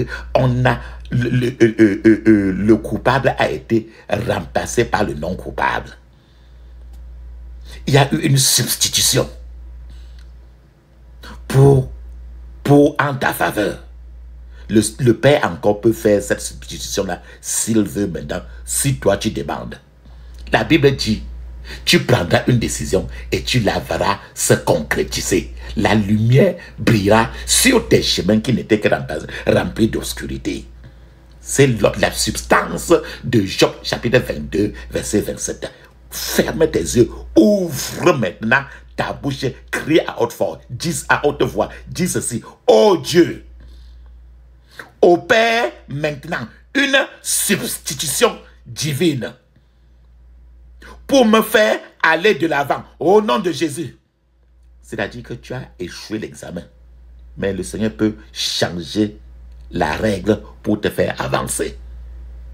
le coupable a été remplacé par le non coupable. Il y a eu une substitution pour en ta faveur. Le Père encore peut faire cette substitution-là s'il veut maintenant, si toi tu demandes. La Bible dit, tu prendras une décision et tu la verras se concrétiser. La lumière brillera sur tes chemins qui n'étaient que remplis d'obscurité. C'est la substance de Job chapitre 22, verset 27. Ferme tes yeux, ouvre maintenant ta bouche, crie à haute voix, dis à haute voix, dis ceci: oh Dieu, opère maintenant une substitution divine pour me faire aller de l'avant au nom de Jésus. C'est-à-dire que tu as échoué l'examen, mais le Seigneur peut changer la règle pour te faire avancer.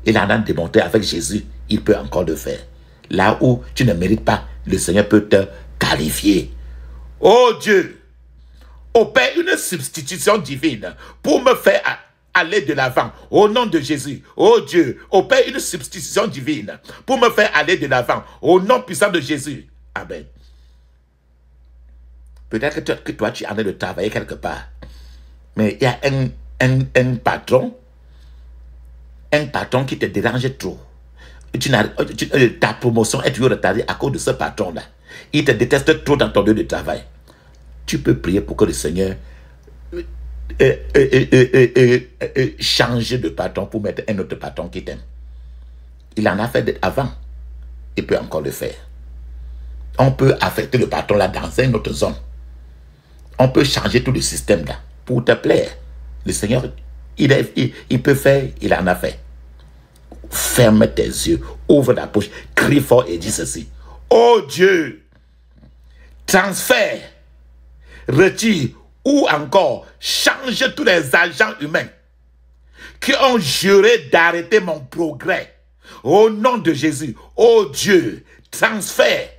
Il en a démontré avec Jésus, il peut encore le faire. Là où tu ne mérites pas, le Seigneur peut te qualifier. Oh Dieu, opère une substitution divine pour me faire aller de l'avant au nom de Jésus. Oh Dieu, opère une substitution divine pour me faire aller de l'avant au nom puissant de Jésus. Amen. Peut-être que toi tu en es de travailler quelque part, mais il y a un patron qui te dérange trop. Ta promotion est toujours retardée à cause de ce patron-là. Il te déteste trop dans ton lieu de travail. Tu peux prier pour que le Seigneur change de patron pour mettre un autre patron qui t'aime. Il en a fait avant. Il peut encore le faire. On peut affecter le patron là dans une autre zone. On peut changer tout le système là pour te plaire. Le Seigneur, il peut faire, il en a fait. Ferme tes yeux, ouvre la bouche, crie fort et dis ceci. Oh Dieu, transfère, retire ou encore change tous les agents humains qui ont juré d'arrêter mon progrès. Au nom de Jésus, oh Dieu, transfère,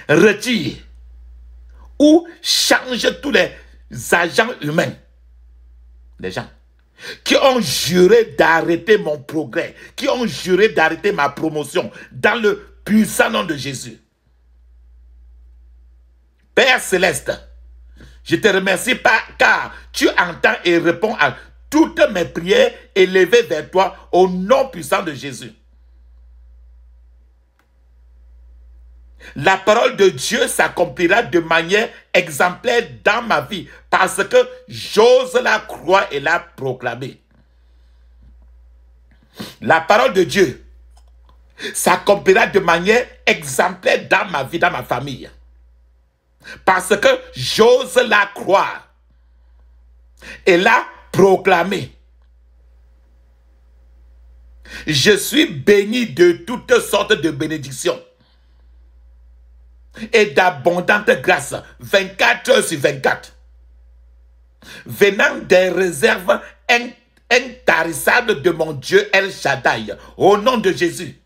retire ou change tous les agents humains, les gens qui ont juré d'arrêter mon progrès, qui ont juré d'arrêter ma promotion, dans le puissant nom de Jésus. Père Céleste, je te remercie car tu entends et réponds à toutes mes prières élevées vers toi au nom puissant de Jésus. La parole de Dieu s'accomplira de manière exemplaire dans ma vie parce que j'ose la croire et la proclamer. La parole de Dieu s'accomplira de manière exemplaire dans ma vie, dans ma famille. Parce que j'ose la croire et la proclamer. Je suis béni de toutes sortes de bénédictions et d'abondantes grâces 24 heures sur 24, venant des réserves intarissables de mon Dieu El Shaddai, au nom de Jésus.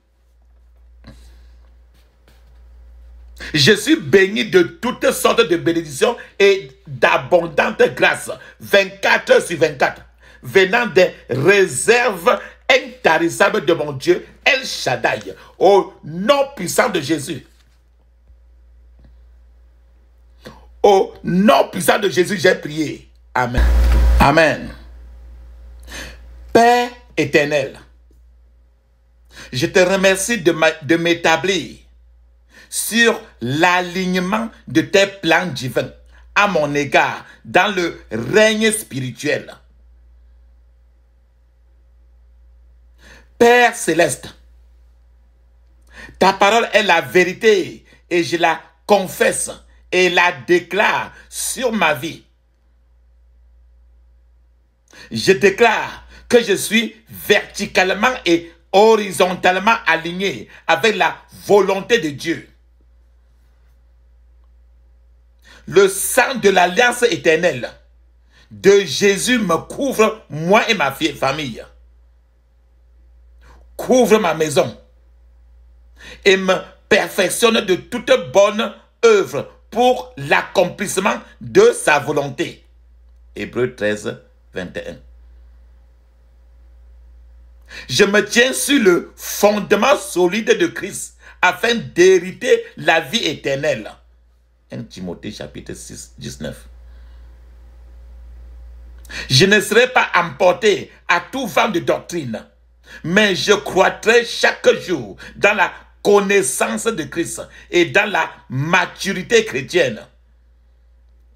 Je suis béni de toutes sortes de bénédictions et d'abondantes grâces 24 heures sur 24, venant des réserves intarissables de mon Dieu El Shaddai, au nom puissant de Jésus. Au nom puissant de Jésus, j'ai prié. Amen. Amen. Père éternel, je te remercie de m'établir sur l'alignement de tes plans divins à mon égard dans le règne spirituel. Père céleste, ta parole est la vérité et je la confesse et la déclare sur ma vie. Je déclare que je suis verticalement et horizontalement aligné avec la volonté de Dieu. Le sang de l'alliance éternelle de Jésus me couvre, moi et ma famille. Couvre ma maison et me perfectionne de toute bonne œuvre pour l'accomplissement de sa volonté. Hébreux 13, 21. Je me tiens sur le fondement solide de Christ afin d'hériter la vie éternelle. 1 Timothée chapitre 6, 19. Je ne serai pas emporté à tout vent de doctrine, mais je croîtrai chaque jour dans la connaissance de Christ et dans la maturité chrétienne.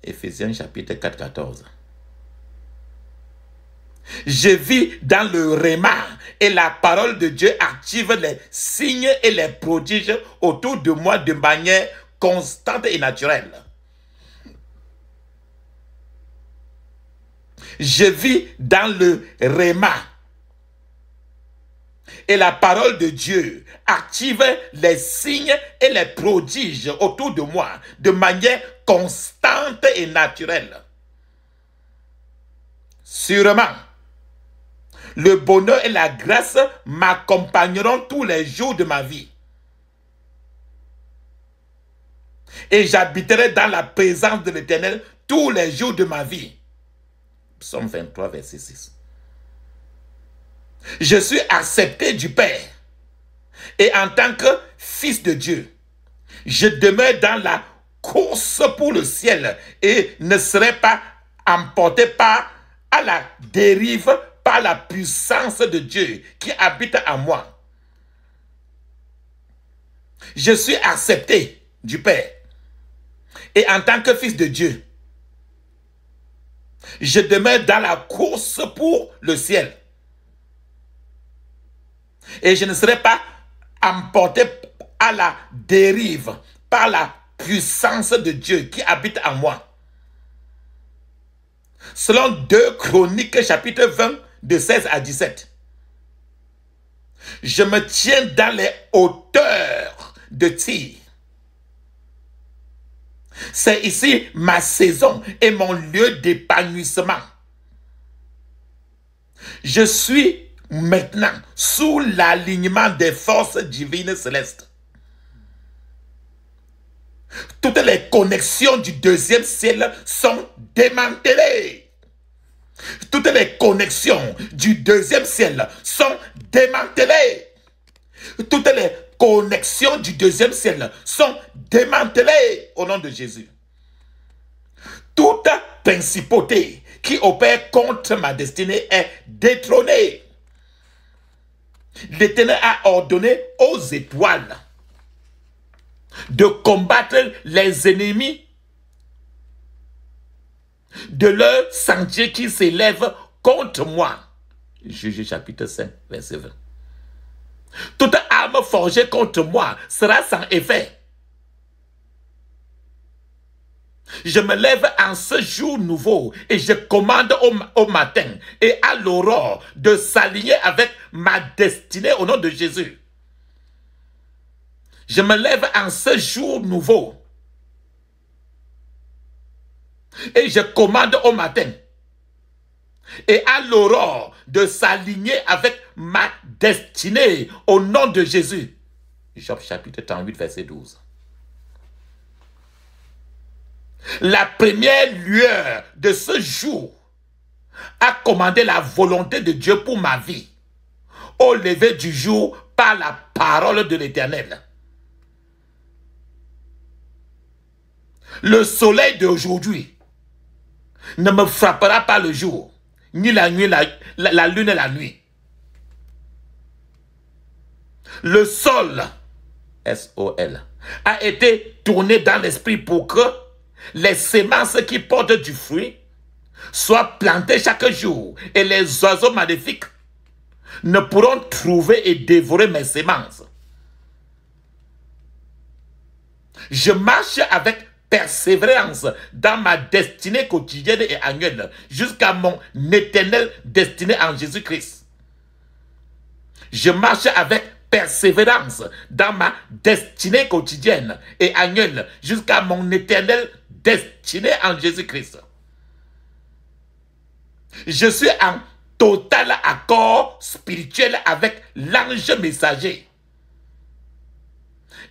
Éphésiens chapitre 4, 14. Je vis dans le réma et la parole de Dieu active les signes et les prodiges autour de moi de manière constante et naturelle. Je vis dans le réma et la parole de Dieu active les signes et les prodiges autour de moi de manière constante et naturelle. Sûrement, le bonheur et la grâce m'accompagneront tous les jours de ma vie. Et j'habiterai dans la présence de l'Éternel tous les jours de ma vie. Psaume 23, verset 6. Je suis accepté du Père. Et en tant que fils de Dieu, je demeure dans la course pour le ciel et ne serai pas emporté à la dérive par la puissance de Dieu qui habite en moi. Je suis accepté du Père. Et en tant que fils de Dieu, je demeure dans la course pour le ciel. Et je ne serai pas emporté à la dérive par la puissance de Dieu qui habite en moi. Selon 2 Chroniques chapitre 20 de 16 à 17. Je me tiens dans les hauteurs de Tyr. C'est ici ma saison et mon lieu d'épanouissement. Je suis maintenant sous l'alignement des forces divines célestes. Toutes les connexions du deuxième ciel sont démantelées. Toutes les connexions du deuxième ciel sont démantelées. Toutes les connexions du deuxième ciel sont démantelées au nom de Jésus. Toute principauté qui opère contre ma destinée est détrônée. L'Éternel a ordonné aux étoiles de combattre les ennemis de leur sentier qui s'élève contre moi. Juge chapitre 5, verset 20. Toute arme forgée contre moi sera sans effet. Je me lève en ce jour nouveau et je commande au matin et à l'aurore de s'aligner avec ma destinée au nom de Jésus. Je me lève en ce jour nouveau et je commande au matin et à l'aurore de s'aligner avec ma destinée au nom de Jésus. Job chapitre 38, verset 12. La première lueur de ce jour a commandé la volonté de Dieu pour ma vie au lever du jour par la parole de l'Éternel. Le soleil d'aujourd'hui ne me frappera pas le jour, ni la nuit, la lune et la nuit. Le sol, S-O-L, a été tourné dans l'esprit pour que les semences qui portent du fruit soient plantées chaque jour et les oiseaux maléfiques ne pourront trouver et dévorer mes semences. Je marche avec persévérance dans ma destinée quotidienne et annuelle jusqu'à mon éternelle destinée en Jésus-Christ. Je marche avec persévérance dans ma destinée quotidienne et annuelle jusqu'à mon éternelle destinée en Jésus-Christ. Je suis en total accord spirituel avec l'ange messager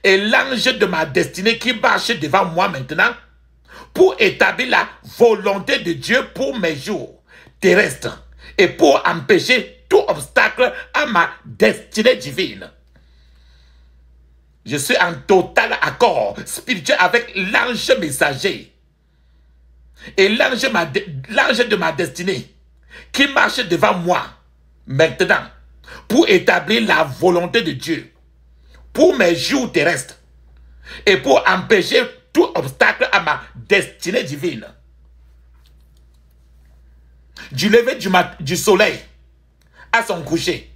et l'ange de ma destinée qui marche devant moi maintenant pour établir la volonté de Dieu pour mes jours terrestres et pour empêcher tout obstacle à ma destinée divine. Je suis en total accord spirituel avec l'ange messager et l'ange de ma destinée qui marche devant moi maintenant pour établir la volonté de Dieu pour mes jours terrestres et pour empêcher tout obstacle à ma destinée divine. Du lever du soleil à son coucher,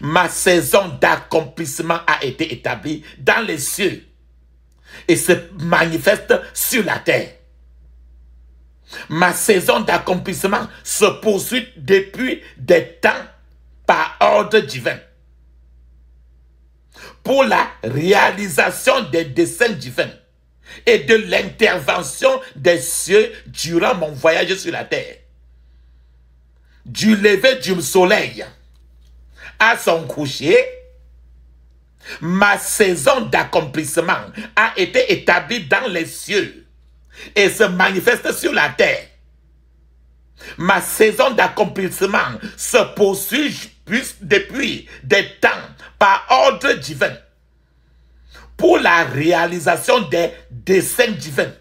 ma saison d'accomplissement a été établie dans les cieux et se manifeste sur la terre. Ma saison d'accomplissement se poursuit depuis des temps par ordre divin pour la réalisation des desseins divins et de l'intervention des cieux durant mon voyage sur la terre. Du lever du soleil à son coucher, ma saison d'accomplissement a été établie dans les cieux et se manifeste sur la terre. Ma saison d'accomplissement se poursuit depuis des temps par ordre divin pour la réalisation des desseins divins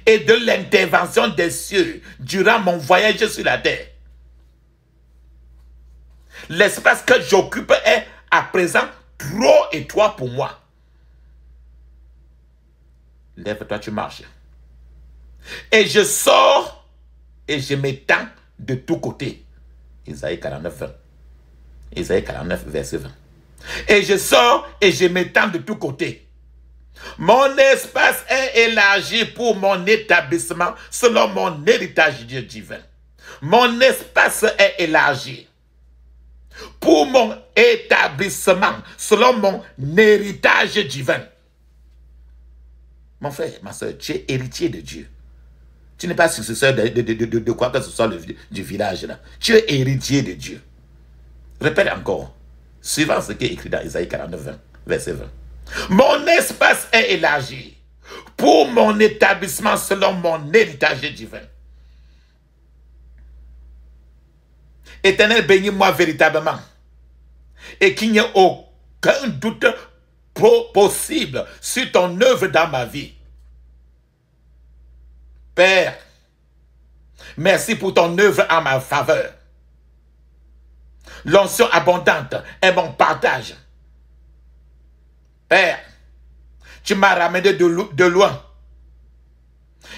et de l'intervention des cieux durant mon voyage sur la terre. L'espace que j'occupe est à présent trop étroit pour moi. Lève-toi, tu marches. Et je sors et je m'étends de tous côtés. Isaïe 49, 20. Isaïe 49, verset 20. Et je sors et je m'étends de tous côtés. Mon espace est élargi pour mon établissement selon mon héritage divin. Mon espace est élargi. pour mon établissement, selon mon héritage divin. Mon frère, ma soeur, tu es héritier de Dieu. Tu n'es pas successeur de quoi que ce soit du village là. Tu es héritier de Dieu. Répète encore, suivant ce qui est écrit dans Isaïe 49, verset 20. Mon espace est élargi pour mon établissement selon mon héritage divin. Éternel, bénis-moi véritablement et qu'il n'y ait aucun doute possible sur ton œuvre dans ma vie. Père, merci pour ton œuvre en ma faveur. L'onction abondante est mon partage. Père, tu m'as ramené de loin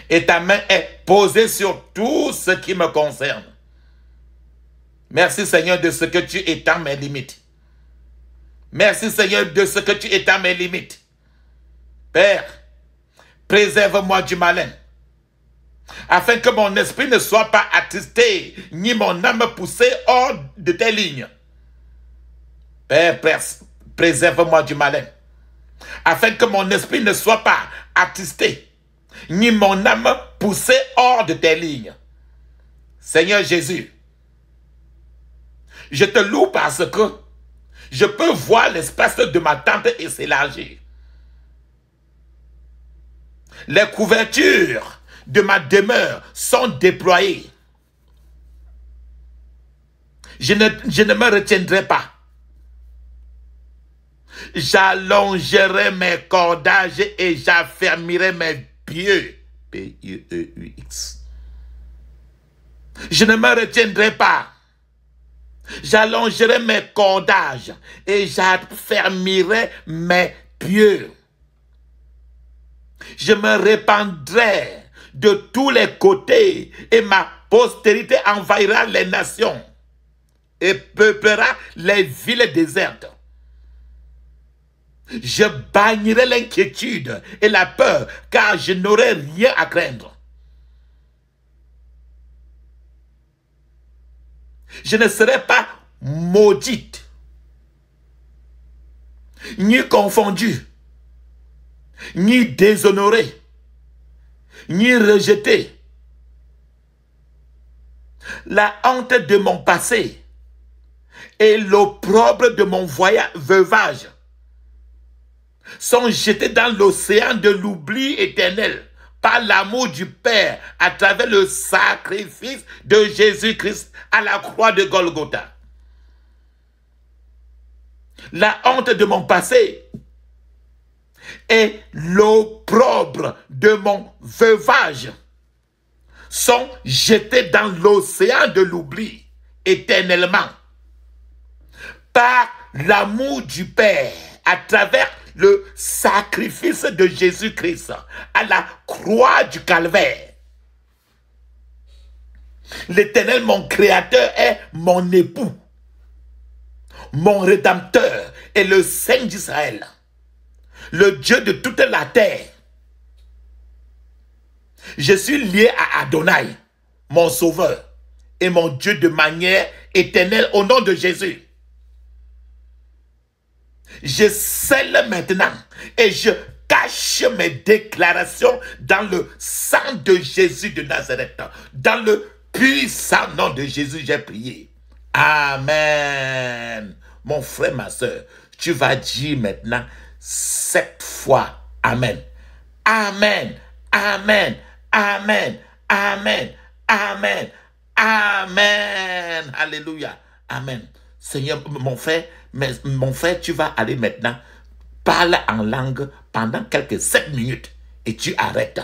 et ta main est posée sur tout ce qui me concerne. Merci Seigneur de ce que tu étends mes limites. Merci Seigneur de ce que tu étends mes limites. Père, préserve-moi du malin, afin que mon esprit ne soit pas attristé, ni mon âme poussée hors de tes lignes. Père, préserve-moi du malin, afin que mon esprit ne soit pas attristé, ni mon âme poussée hors de tes lignes. Seigneur Jésus, je te loue parce que je peux voir l'espace de ma tente et s'élargir. Les couvertures de ma demeure sont déployées. Je ne me retiendrai pas. J'allongerai mes cordages et j'affermirai mes pieux. P-I-E-U-X. Je ne me retiendrai pas. J'allongerai mes cordages et j'affermirai mes pieux. Je me répandrai de tous les côtés et ma postérité envahira les nations et peuplera les villes désertes. Je bannirai l'inquiétude et la peur, car je n'aurai rien à craindre. Je ne serai pas maudite, ni confondue, ni déshonorée, ni rejetée. La honte de mon passé et l'opprobre de mon veuvage sont jetés dans l'océan de l'oubli éternel par l'amour du Père à travers le sacrifice de Jésus-Christ à la croix de Golgotha. La honte de mon passé et l'opprobre de mon veuvage sont jetés dans l'océan de l'oubli éternellement par l'amour du Père à travers le sacrifice de Jésus-Christ à la croix du Calvaire. L'Éternel, mon Créateur, est mon époux, mon Rédempteur et le Saint d'Israël, le Dieu de toute la terre. Je suis lié à Adonai, mon Sauveur, et mon Dieu de manière éternelle au nom de Jésus. Je scelle maintenant et je cache mes déclarations dans le sang de Jésus de Nazareth. Dans le puissant nom de Jésus, j'ai prié. Amen. Mon frère, ma soeur, tu vas dire maintenant 7 fois Amen. Amen. Amen. Amen. Amen. Amen. Amen. Alléluia. Amen. Seigneur, mon frère, tu vas aller maintenant parler en langue pendant quelques 7 minutes et tu arrêtes.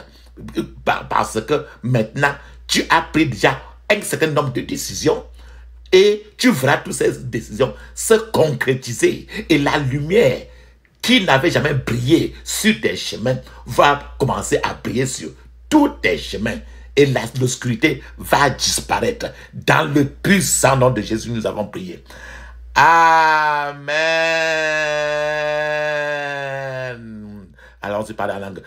Parce que maintenant, tu as pris déjà un certain nombre de décisions et tu verras toutes ces décisions se concrétiser. Et la lumière qui n'avait jamais brillé sur tes chemins va commencer à briller sur tous tes chemins. Et l'obscurité va disparaître. Dans le puissant nom de Jésus, nous avons prié. Amen. Alors, tu parles en langue.